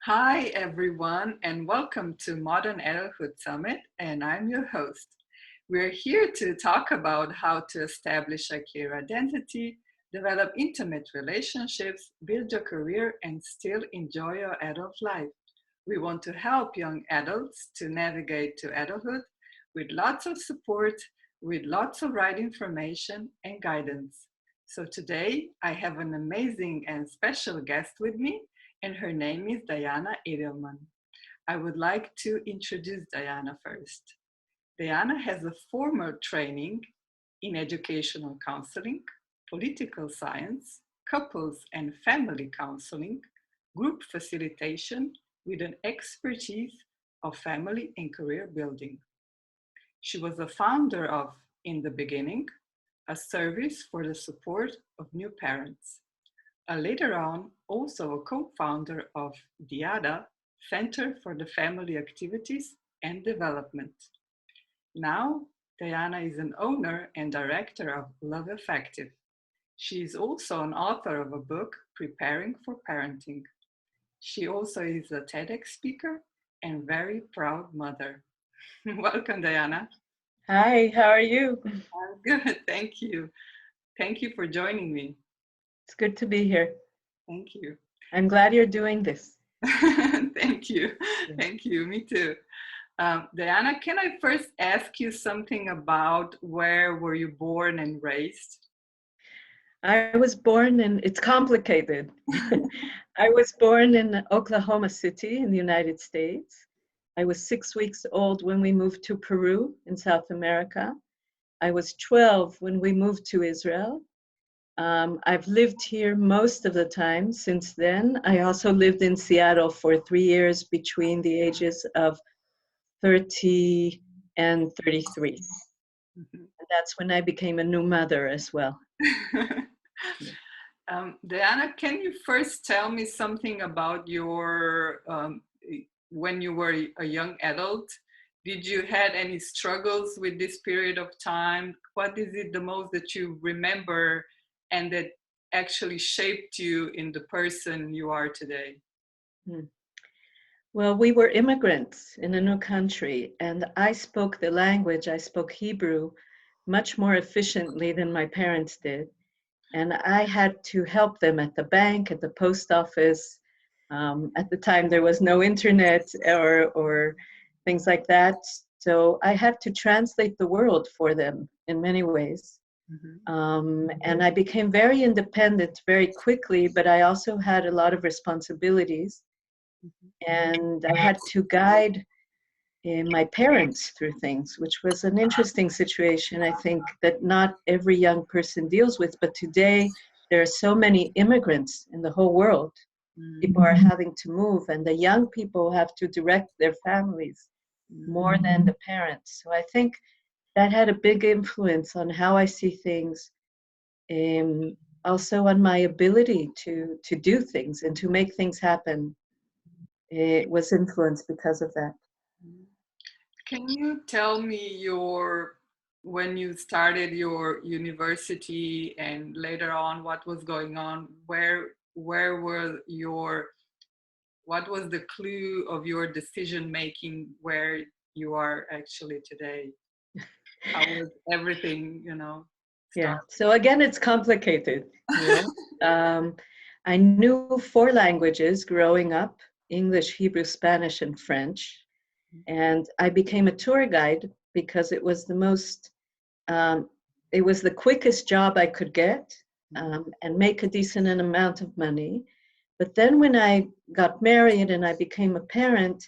Hi, everyone, and welcome to Modern Adulthood Summit, and I'm your host. We're here to talk about how to establish a clear identity, develop intimate relationships, build your career, and still enjoy your adult life. We want to help young adults to navigate to adulthood with lots of support, with lots of right information and guidance. So today, I have an amazing and special guest with me, and her name is Diana Eidelman. I would like to introduce Diana first. Diana has a formal training in educational counseling, political science, couples and family counseling, group facilitation with an expertise of family and career building. She was a founder of In the Beginning, a service for the support of new parents. Later on, also a co-founder of DIADA, Center for the Family Activities and Development. Now, Diana is an owner and director of Love Effective. She is also an author of a book, Preparing for Parenting. She also is a TEDx speaker and very proud mother. Welcome, Diana. Hi, how are you? I'm good, thank you. Thank you for joining me. It's good to be here. Thank you. I'm glad you're doing this. Thank you. Yeah. Thank you. Me too. Diana, can I first ask you something about where were you born and raised? I was born in, it's complicated. I was born in Oklahoma City in the United States. I was 6 weeks old when we moved to Peru in South America. I was 12 when we moved to Israel. I've lived here most of the time since then. I also lived in Seattle for 3 years between the ages of 30 and 33. Mhm. And that's when I became a new mother as well. Diana, can you first tell me something about your when you were a young adult? Did you had any struggles with this period of time? What is it the most that you remember and that actually shaped you in the person you are today? Hmm. Well, we were immigrants in a new country, and I spoke the language, I spoke Hebrew much more efficiently than my parents did. And I had to help them at the bank, at the post office. At the time, there was no internet or things like that. So I had to translate the world for them in many ways. Mhm. And I became very independent very quickly, but I also had a lot of responsibilities. And I had to guide my parents through things, which was an interesting situation, I think, that not every young person deals with. But today, there are so many immigrants in the whole world. People are having to move, and the young people have to direct their families more than the parents. So I think that had a big influence on how I see things, also on my ability to do things and to make things happen. It was influenced because of that. Mhm. Can you tell me your when you started your university and later on what was going on? Where were your what was the clue of your decision making where you are actually today? How was everything, Yeah. start? So again, it's complicated. Yeah. Um, I knew 4 languages growing up: English, Hebrew, Spanish, and French. And I became a tour guide because um, it was the quickest job I could get, and make a decent amount of money. But then when I got married and I became a parent,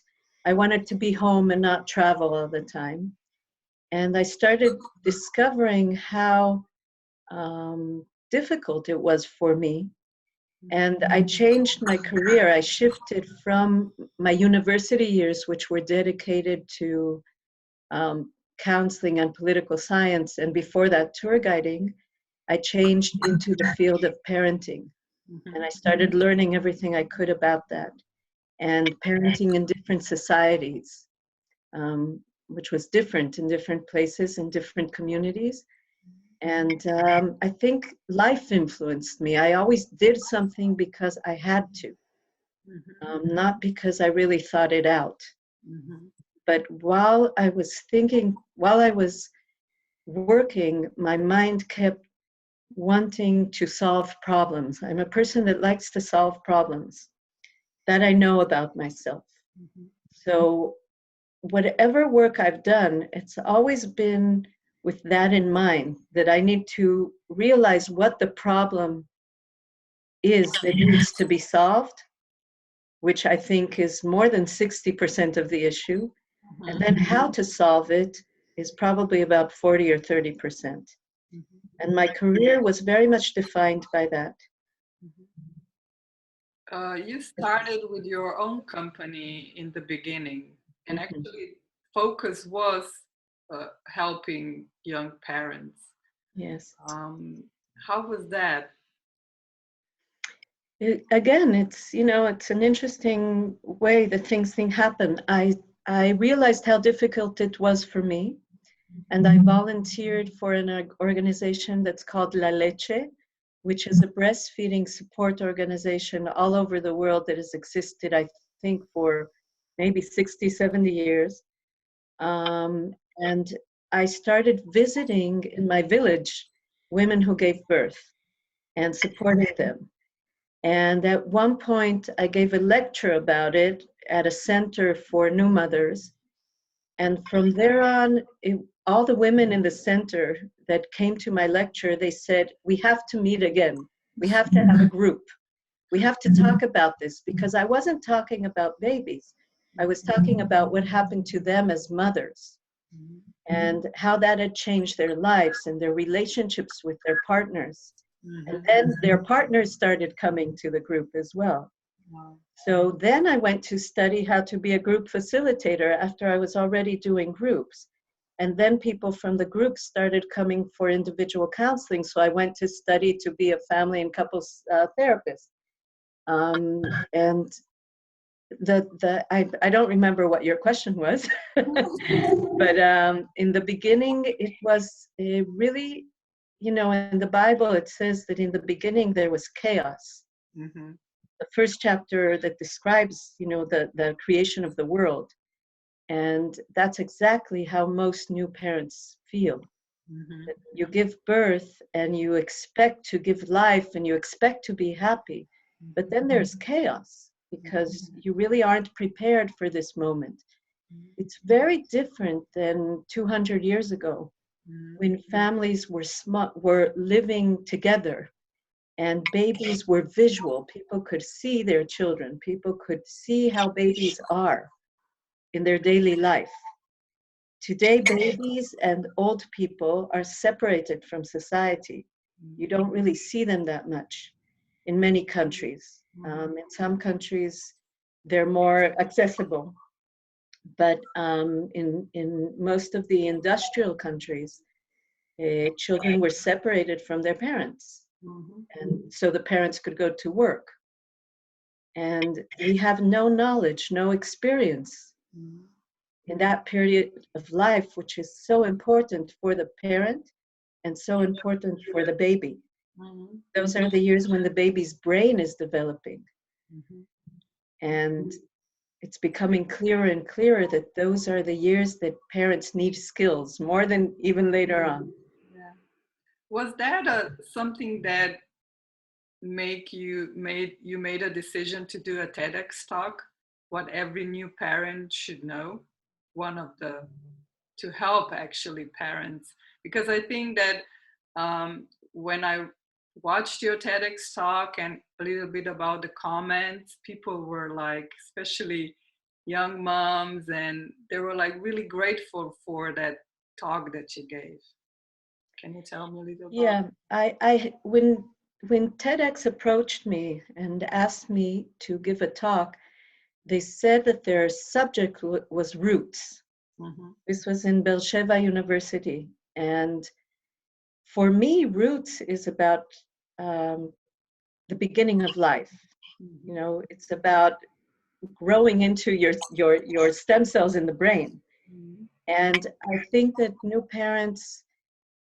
I wanted to be home and not travel all the time. And I started discovering how difficult it was for me. And I changed my career. I shifted from my university years, which were dedicated to counseling and political science, and before that, tour guiding. I changed into the field of parenting. And Mhm. I started learning everything I could about that and parenting in different societies, which was different in different places, in different communities. And I think life influenced me. I always did something because I had to. Mm-hmm. not because I really thought it out. Mm-hmm. But while I was thinking, while I was working, my mind kept wanting to solve problems. I'm a person that likes to solve problems. That I know about myself. Mm-hmm. So whatever work I've done, it's always been with that in mind, that I need to realize what the problem is that needs to be solved, which I think is more than 60% of the issue. And then how to solve it is probably about 40 or 30%. Mm-hmm. And my career was very much defined by that. You started with your own company in the beginning, and Mhm. actually, focus was helping young parents. Yes. Um, how was that? Again, it's an interesting way that things happen. I realized how difficult it was for me, and I volunteered for an organization that's called La Leche, which is a breastfeeding support organization all over the world that has existed, I think, for maybe 60, 70 years. And I started visiting in my village women who gave birth and supporting them. And at one point, I gave a lecture about it at a center for new mothers. And from there on, all the women in the center that came to my lecture, they said, we have to meet again. We have to have a group. We have to talk about this, because I wasn't talking about babies. I was talking about what happened to them as mothers and how that had changed their lives and their relationships with their partners. And Mm-hmm. then their partners started coming to the group as well. Wow. So then I went to study how to be a group facilitator after I was already doing groups. And then people from the group started coming for individual counseling. So I went to study to be a family and couples therapist. And I don't remember what your question was, but in the beginning, it was really, in the Bible, it says that in the beginning there was chaos. Mm-hmm. The first chapter that describes, the creation of the world. And that's exactly how most new parents feel. Mm-hmm. That you give birth and you expect to give life and you expect to be happy. But then there's chaos because you really aren't prepared for this moment. It's very different than 200 years ago when families were living together and babies were visual. People could see their children. People could see how babies are in their daily life. Today, babies and old people are separated from society. You don't really see them that much in many countries. In some countries, they're more accessible. But in most of the industrial countries, children were separated from their parents. Mm-hmm. And so the parents could go to work. And we have no knowledge, no experience in that period of life, which is so important for the parent and so important for the baby. Mm-hmm. Those are the years when the baby's brain is developing. Mm-hmm. And it's becoming clearer and clearer that those are the years that parents need skills more than even later on. Yeah. Was that something that made a decision to do a TEDx talk? What every new parent should know? One of the to help actually parents, because I think that when I watched your TEDx talk and a little bit about the comments, people were like, especially young moms, and they were like really grateful for that talk that you gave. Can you tell me a little about? Yeah, when TEDx approached me and asked me to give a talk, they said that their subject was roots. Mm-hmm. This was in Beersheba University. And for me, roots is about um, the beginning of life. It's about growing into your stem cells in the brain. Mm-hmm. And I think that new parents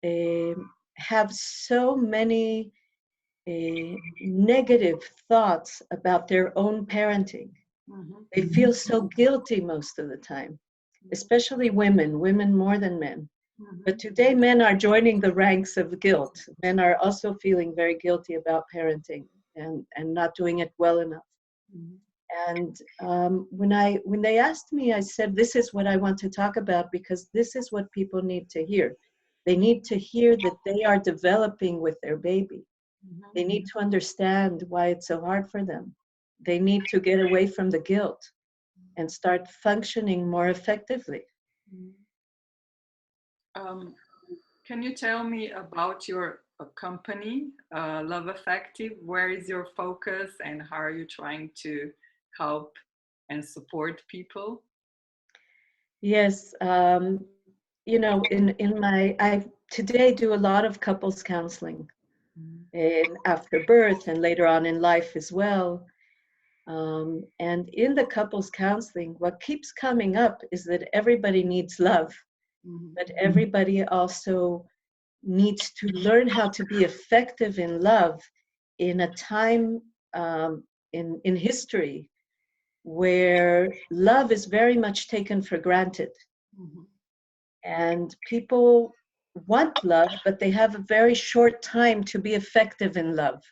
have so many negative thoughts about their own parenting. They feel so guilty most of the time, especially women more than men. But today, men are joining the ranks of guilt. Men are also feeling very guilty about parenting and not doing it well enough. And when they asked me, I said, this is what I want to talk about because this is what people need to hear. They need to hear that they are developing with their baby. They need to understand why it's so hard for them. They need to get away from the guilt and start functioning more effectively. Can you tell me about your company, Love Effective? Where is your focus and how are you trying to help and support people? Yes, you know, I today do a lot of couples counseling in after birth and later on in life as well. And in the couples counseling, what keeps coming up is that everybody needs love, but everybody also needs to learn how to be effective in love in a time in history where love is very much taken for granted. And people want love, but they have a very short time to be effective in love.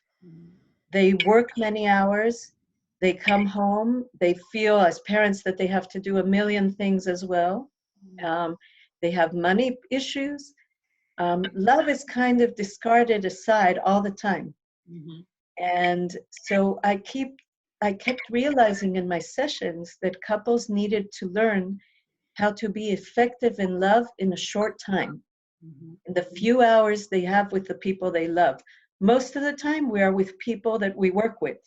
They work many hours, they come home, they feel as parents that they have to do a million things as well. They have money issues. Love is kind of discarded aside all the time. And so I kept realizing in my sessions that couples needed to learn how to be effective in love in a short time, in the few hours they have with the people they love. Most of the time, we are with people that we work with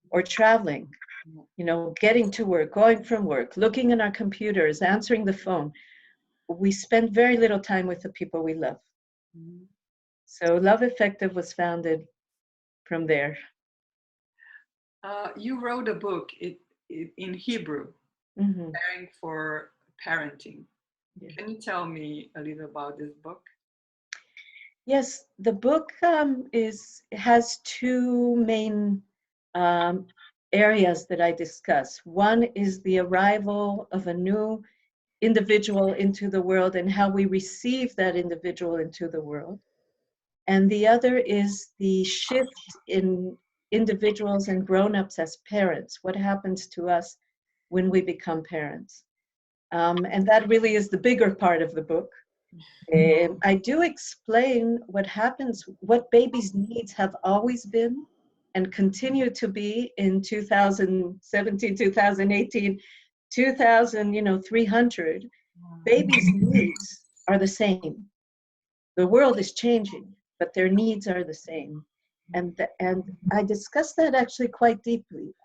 or traveling, you know, getting to work, going from work, looking in our computers, answering the phone. We spend very little time with the people we love. So Love Effective was founded from there. You wrote a book in Hebrew, Preparing for Parenting. Yeah. Can you tell me a little about this book? Yes, the book has two main areas that I discuss. One is the arrival of a new individual into the world and how we receive that individual into the world. And the other is the shift in individuals and grown-ups as parents. What happens to us when we become parents? And that really is the bigger part of the book. I do explain what happens, what babies' needs have always been and continue to be in 2017, 2018, 300. Babies' needs are the same. The world is changing, but their needs are the same. And I discuss that actually quite deeply.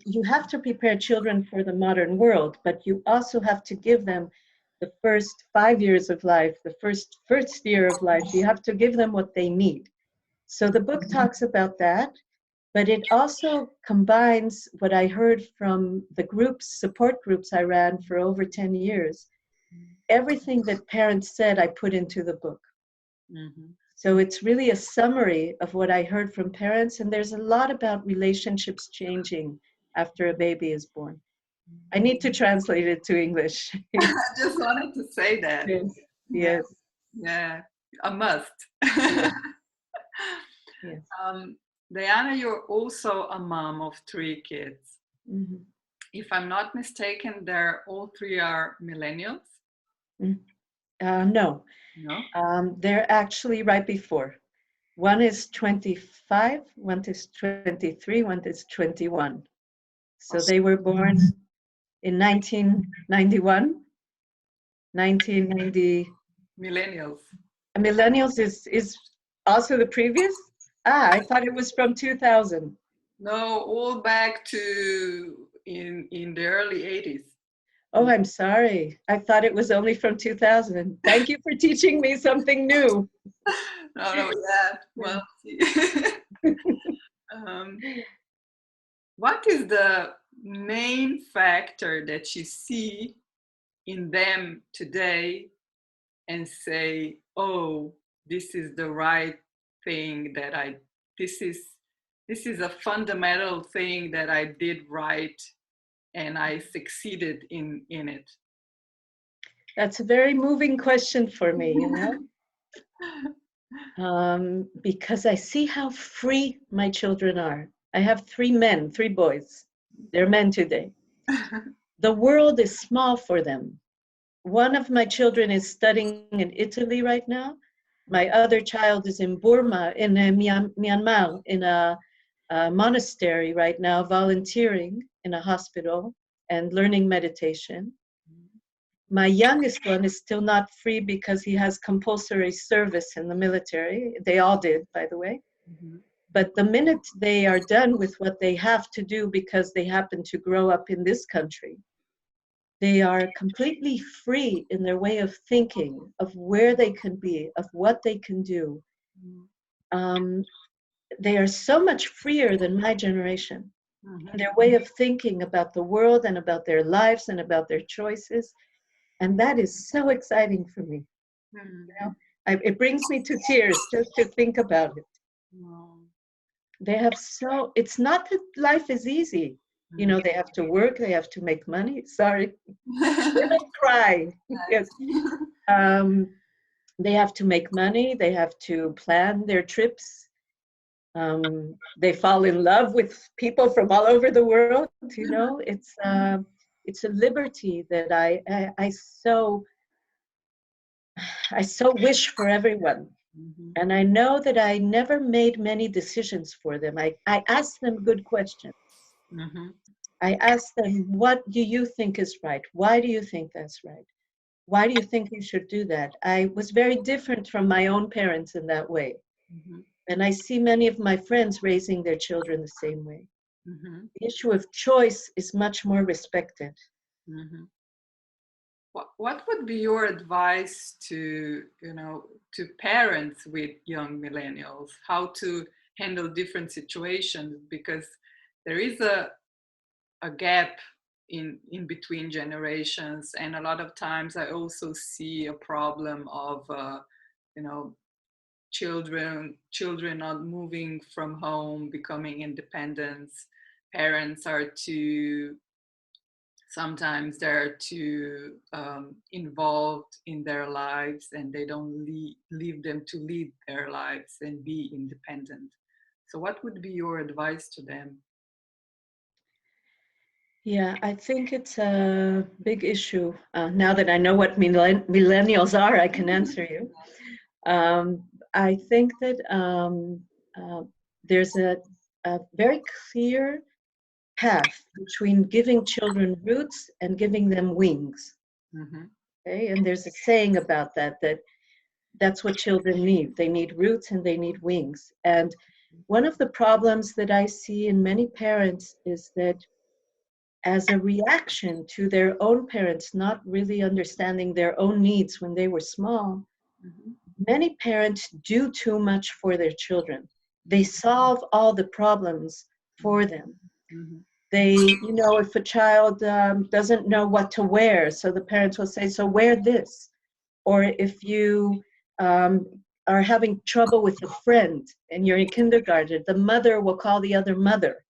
You have to prepare children for the modern world, but you also have to give them the first 5 years of life, the first year of life. You have to give them what they need. So the book talks about that, but it also combines what I heard from the support groups I ran for over 10 years. Everything that parents said, I put into the book. So it's really a summary of what I heard from parents, and there's a lot about relationships changing after a baby is born. I need to translate it to English. I just wanted to say that. Yes. Yeah, a must. Yes. Diana, you're also a mom of 3 kids. If I'm not mistaken, all 3 are millennials? No. They're actually right before. One is 25, one is 23, one is 21. So they were born in 1991, 1990. Millennials. Millennials is also the previous? I thought it was from 2000. No, all back to in the early 80s. Oh, I'm sorry. I thought it was only from 2000. Thank you for teaching me something new. No, yeah. Well, what is the main factor that you see in them today and say, oh, this is the right thing that this is this is a fundamental thing that I did right and I succeeded in it? That's a very moving question for me, you know, because I see how free my children are. I have three boys. They're men today. The world is small for them. One of my children is studying in Italy right now. My other child is in Burma, in Myanmar, in a monastery right now, volunteering in a hospital and learning meditation. My youngest one is still not free because he has compulsory service in the military. They all did, by the way. Mhm. But the minute they are done with what they have to do because they happen to grow up in this country, they are completely free in their way of thinking, of where they can be, of what they can do. Um, they are so much freer than my generation in Mhm. their way of thinking about the world and about their lives and about their choices. And that is so exciting for me. Mhm. You know, it brings me to tears just to think about it. Wow. They have so, it's not that life is easy. You know, they have to work, they have to make money. Sorry, women cry. Yes. Um, they have to make money, they have to plan their trips. They fall in love with people from all over the world. You know, it's a liberty that I so wish for everyone. Mhm. And I know that I never made many decisions for them. I asked them good questions. Mhm. I asked them, what do you think is right? Why do you think that's right? Why do you think you should do that? I was very different from my own parents in that way. Mhm. And I see many of my friends raising their children the same way. Mhm. The issue of choice is much more respected. Mhm. What would be your advice to, to parents with young millennials, how to handle different situations? Because there is a gap in between generations, and a lot of times I also see a problem of, you know, children not moving from home, becoming independent. Parents are too sometimes they're too involved in their lives, and they don't leave them to lead their lives and be independent. So what would be your advice to them? Yeah, I think it's a big issue. Now that I know what millennials are, I can answer you. Um, I think that uh, there's a very clear path between giving children roots and giving them wings. Mm-hmm. Okay, and there's a saying about that, that that's what children need. They need roots and they need wings. And one of the problems that I see in many parents is that as a reaction to their own parents not really understanding their own needs when they were small, Mm-hmm. many parents do too much for their children. They solve all the problems for them. Mm-hmm. They, you know, if a child doesn't know what to wear, so the parents will say, so wear this. Or if you um, are having trouble with a friend and you're in kindergarten, the mother will call the other mother.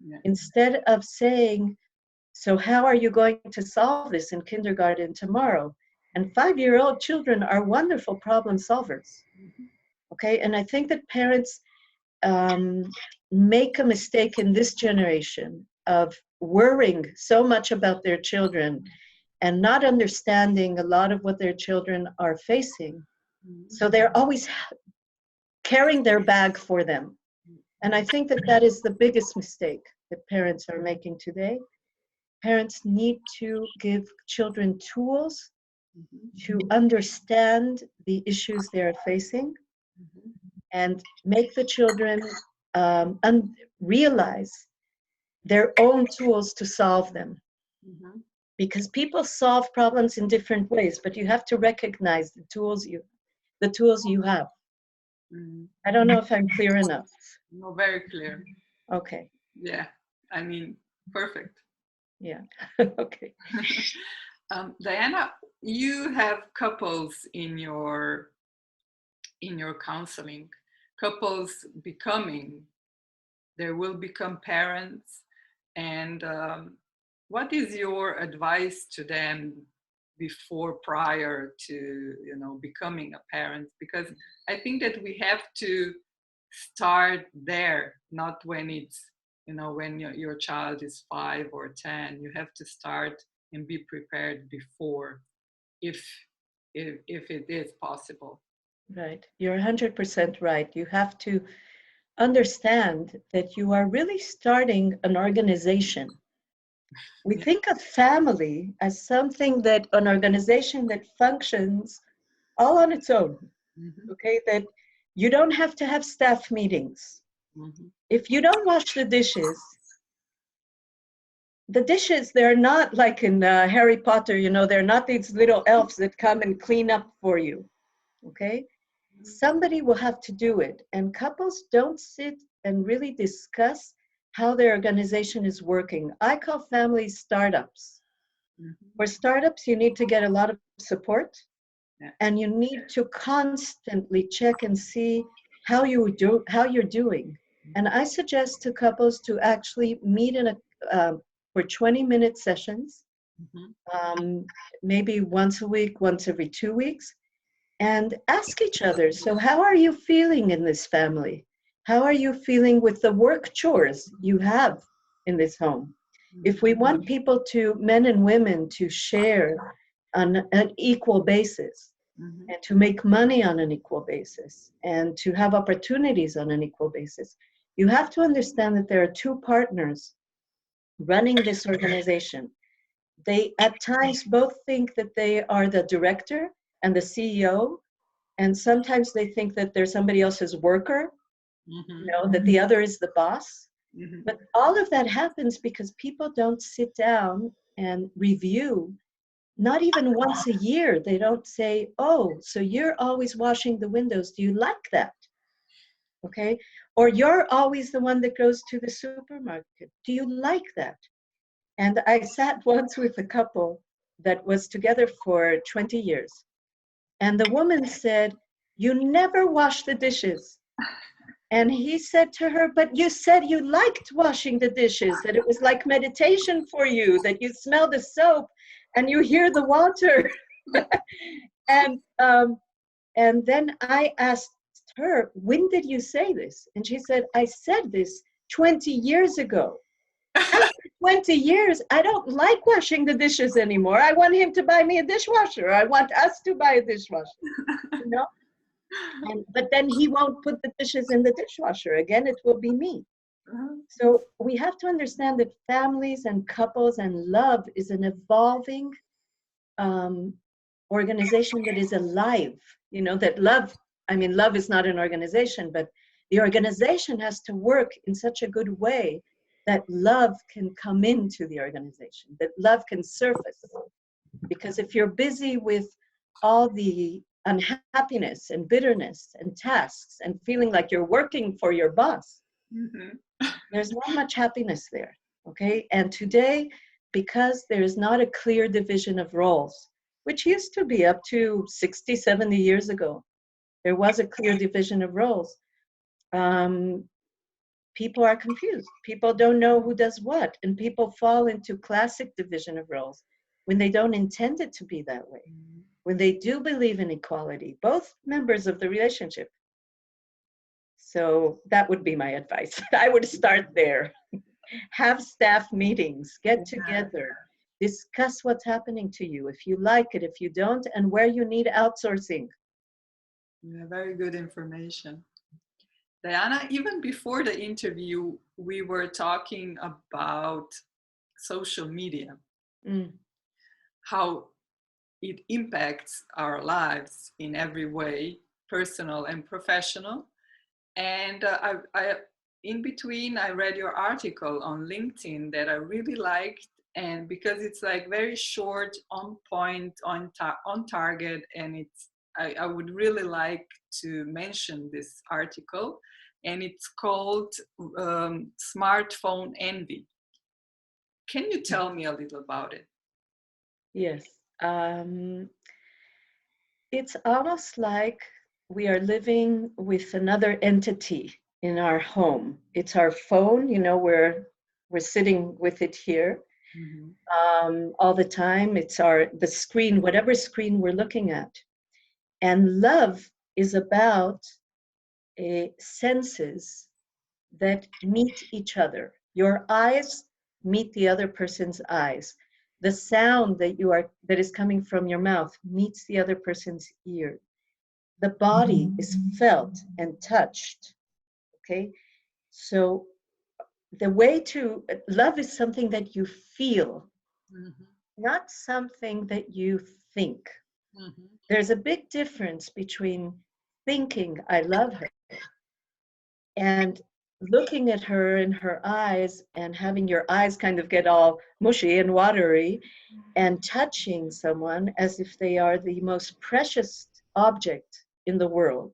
Yeah. Instead of saying, so how are you going to solve this in kindergarten tomorrow? And 5-year-old children are wonderful problem solvers. Okay, and I think that parents make a mistake in this generation of worrying so much about their children and not understanding a lot of what their children are facing. So they're always carrying their bag for them. And I think that that is the biggest mistake that parents are making today. Parents need to give children tools Mm-hmm. to understand the issues they're facing Mm-hmm. and make the children realize their own tools to solve them. Mm-hmm. Because people solve problems in different ways, but you have to recognize the tools you have. Mm-hmm. I don't know if I'm clear enough. No, very clear. Okay. Yeah, I mean, perfect. Yeah. Okay. Diana, you have couples in your counseling, couples becoming, they will become parents, and what is your advice to them before, prior to, you know, becoming a parent? Because I think that we have to start there, not when it's, you know, when your child is 5 or 10. You have to start and be prepared before, if if it is possible. Right. You're 100% right. You have to understand that you are really starting an organization. We Yeah. think of family as something that an organization that functions all on its own, Hmm. okay? That you don't have to have staff meetings. Hmm. If you don't wash the dishes, they're not like in Harry Potter, you know, they're not these little elves that come and clean up for you, okay? Somebody will have to do it. And couples don't sit and really discuss how their organization is working. I call families startups. For Hmm. startups, you need to get a lot of support, Yeah. and you need to constantly check and see how you're doing. And I suggest to couples to actually meet in a for 20-minute sessions, Hmm. um, maybe once a week, once every 2 weeks, and ask each other, so how are you feeling in this family? How are you feeling with the work chores you have in this home? If we want people to, men and women, to share on an equal basis, Hmm. and to make money on an equal basis, and to have opportunities on an equal basis, you have to understand that there are two partners running this organization. They at times both think that they are the director and the CEO, and sometimes they think that they're somebody else's worker, you Hmm. know, that the other is the boss. Hmm. But all of that happens because people don't sit down and review, not even once a year. They don't say, oh, so you're always washing the windows. Do you like that? Okay. Or you're always the one that goes to the supermarket. Do you like that? And I sat once with a couple that was together for 20 years. And the woman said, you never wash the dishes. And he said to her, but you said you liked washing the dishes, that it was like meditation for you, that you smell the soap and you hear the water. and um, and then I asked her, when did you say this? And she said, I said this 20 years ago. After 20 years, I don't like washing the dishes anymore. I want him to buy me a dishwasher. I want us to buy a dishwasher, you know? And but then he won't put the dishes in the dishwasher. Again, it will be me. So we have to understand that families and couples and love is an evolving um, organization that is alive. You know, that love, I mean, love is not an organization, but the organization has to work in such a good way that love can come into the organization, that love can surface. Because if you're busy with all the unhappiness and bitterness and tasks and feeling like you're working for your boss, Hmm. there's not much happiness there. Okay. And today, because there is not a clear division of roles, which used to be up to 60, 70 years ago, there was a clear division of roles. Um, People are confused. People don't know who does what, and people fall into classic division of roles when they don't intend it to be that way. When they do believe in equality, both members of the relationship. So that would be my advice. I would start there. Have staff meetings, get together, discuss what's happening to you, if you like it, if you don't, and where you need outsourcing. Yeah, very good information. Diana, even before the interview, we were talking about social media, Mm, how it impacts our lives in every way, personal and professional. And in between, I read your article on LinkedIn that I really liked, and because it's like very short, on point, on target, and I would really like to mention this article, and it's called Smartphone Envy. Can you tell me a little about it? yes. Um, it's almost like we are living with another entity in our home. It's our phone, we're sitting with it here Mhm. all the time. It's the screen, whatever screen we're looking at. And love is about senses that meet each other. Your eyes meet the other person's eyes. The sound that is coming from your mouth meets the other person's ear. The body is felt and touched. Okay, so the way to love is something that you feel, Mhm. not something that you think. Mhm. There's a big difference between thinking I love her and looking at her in her eyes and having your eyes kind of get all mushy and watery and touching someone as if they are the most precious object in the world.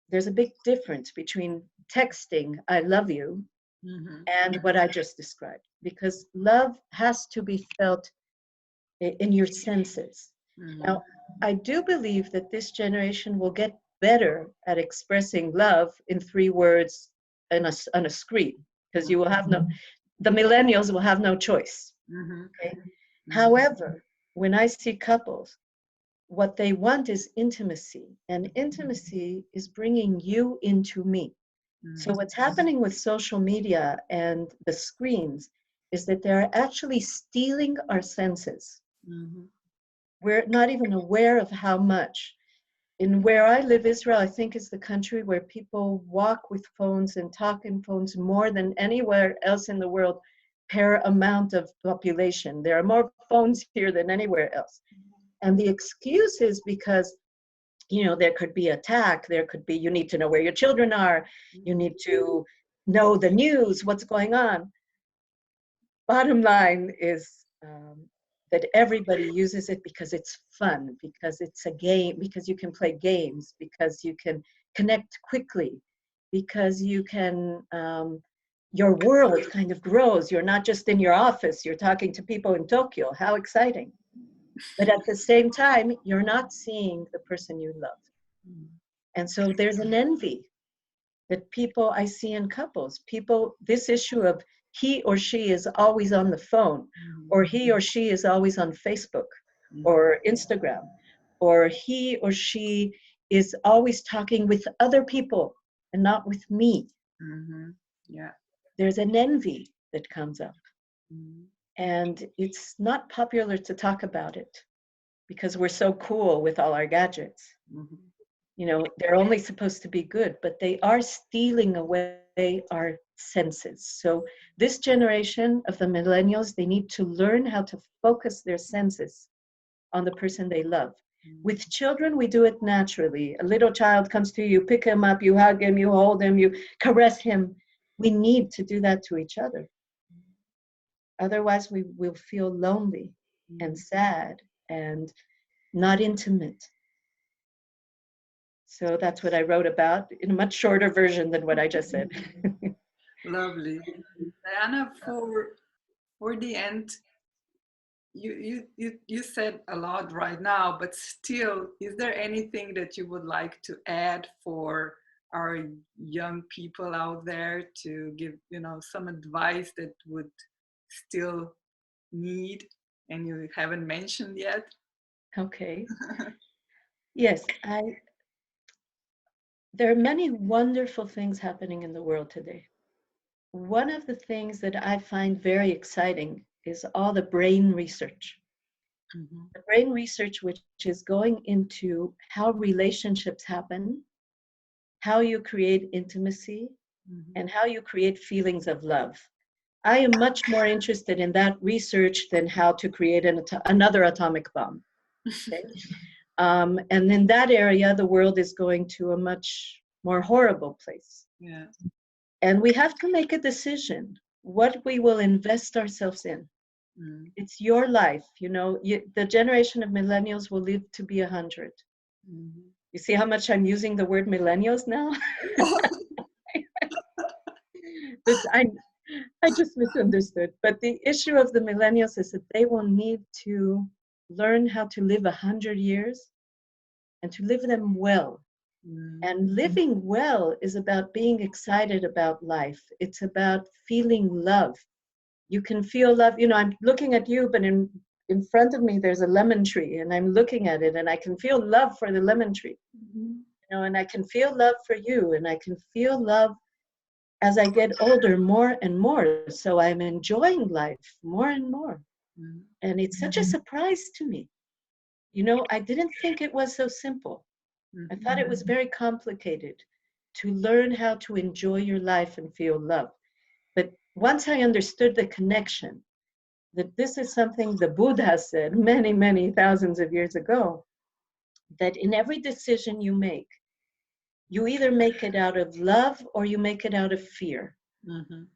There's a big difference between texting I love you Mhm. and what I just described, because love has to be felt in your senses. Mhm. Now, I do believe that this generation will get better at expressing love in 3 words on a screen, because the millennials will have no choice. Mhm. Okay? Mhm. However, when I see couples, what they want is intimacy, and intimacy is bringing you into me. So, Mhm. what's happening with social media and the screens is that they're actually stealing our senses. Mhm. We're not even aware of how much. In where I live, Israel, I think is the country where people walk with phones and talk in phones more than anywhere else in the world per amount of population. There are more phones here than anywhere else. And the excuse is because, there could be attack, there could be, you need to know where your children are, you need to know the news, what's going on. Bottom line is that everybody uses it because it's fun, because it's a game, because you can play games, because you can connect quickly, because your world kind of grows. You're not just in your office, you're talking to people in Tokyo. How exciting. But at the same time, you're not seeing the person you love. Mhm. And so there's an envy that people I see in couples, this issue of he or she is always on the phone, or he or she is always on Facebook Mhm. or Instagram, or he or she is always talking with other people and not with me. Mhm. Yeah. There's an envy that comes up, Mhm. and it's not popular to talk about it because we're so cool with all our gadgets. Mhm. They're only supposed to be good, but they are stealing away our senses. So this generation of the millennials, they need to learn how to focus their senses on the person they love. With children, we do it naturally. A little child comes to you, pick him up, you hug him, you hold him, you caress him. We need to do that to each other. Otherwise, we will feel lonely and Mhm. sad and not intimate. So that's what I wrote about in a much shorter version than what I just said. Lovely. Diana, for the end, you said a lot right now, but still, is there anything that you would like to add for our young people out there to give, some advice that would still need and you haven't mentioned yet? Okay. Yes, there are many wonderful things happening in the world today. One of the things that I find very exciting is all the brain research. Mhm. The brain research, which is going into how relationships happen, how you create intimacy, Mhm. and how you create feelings of love. I am much more interested in that research than how to create another atomic bomb. Okay? And in that area, the world is going to a much more horrible place. Yeah. And we have to make a decision what we will invest ourselves in. Mm. It's your life. The generation of millennials will live to be 100. Mhm. You see how much I'm using the word millennials now? But I just misunderstood. But the issue of the millennials is that they will need to learn how to live 100 years and to live them well. Mm. And living well is about being excited about life. It's about feeling love. You can feel love. You know, I'm looking at you, but in front of me there's a lemon tree, and I'm looking at it, and I can feel love for the lemon tree. Mhm. You know, and I can feel love for you, and I can feel love as I get older more and more. So I'm enjoying life more and more. Mm. And it's such a surprise to me. You know, I didn't think it was so simple. I Mhm. thought it was very complicated to learn how to enjoy your life and feel love. But once I understood the connection, that this is something the Buddha said many, many thousands of years ago, that in every decision you make, you either make it out of love or you make it out of fear. Mhm.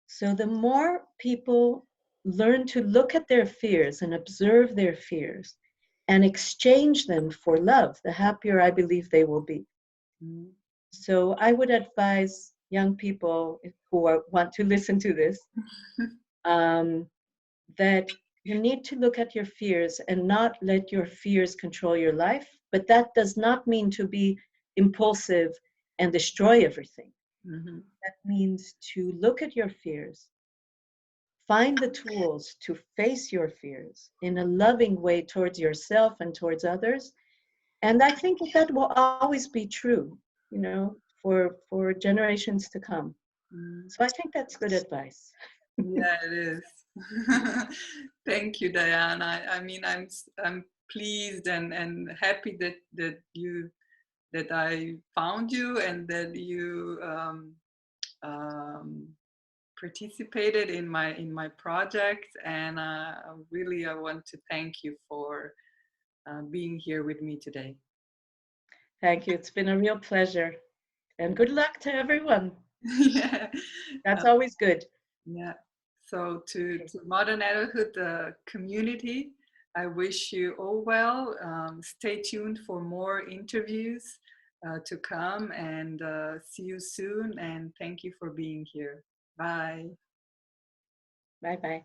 So the more people learn to look at their fears and observe their fears and exchange them for love, the happier I believe they will be. Mm. So I would advise young people who want to listen to this um, that you need to look at your fears and not let your fears control your life. But that does not mean to be impulsive and destroy everything. Mhm. That means to look at your fears, find the tools to face your fears in a loving way towards yourself and towards others. And I think that that will always be true, you know, for generations to come. Mm. So I think that's good advice. Yeah, it is. Thank you, Diana. I mean, I'm pleased and happy that I found you and that you um, participated in my project. And really, I want to thank you for being here with me today. Thank you. It's been a real pleasure. And good luck to everyone. Yeah. That's always good. Yeah. So Okay. to Modern Adulthood community, I wish you all well. Stay tuned for more interviews to come and see you soon. And thank you for being here. Bye. Bye bye.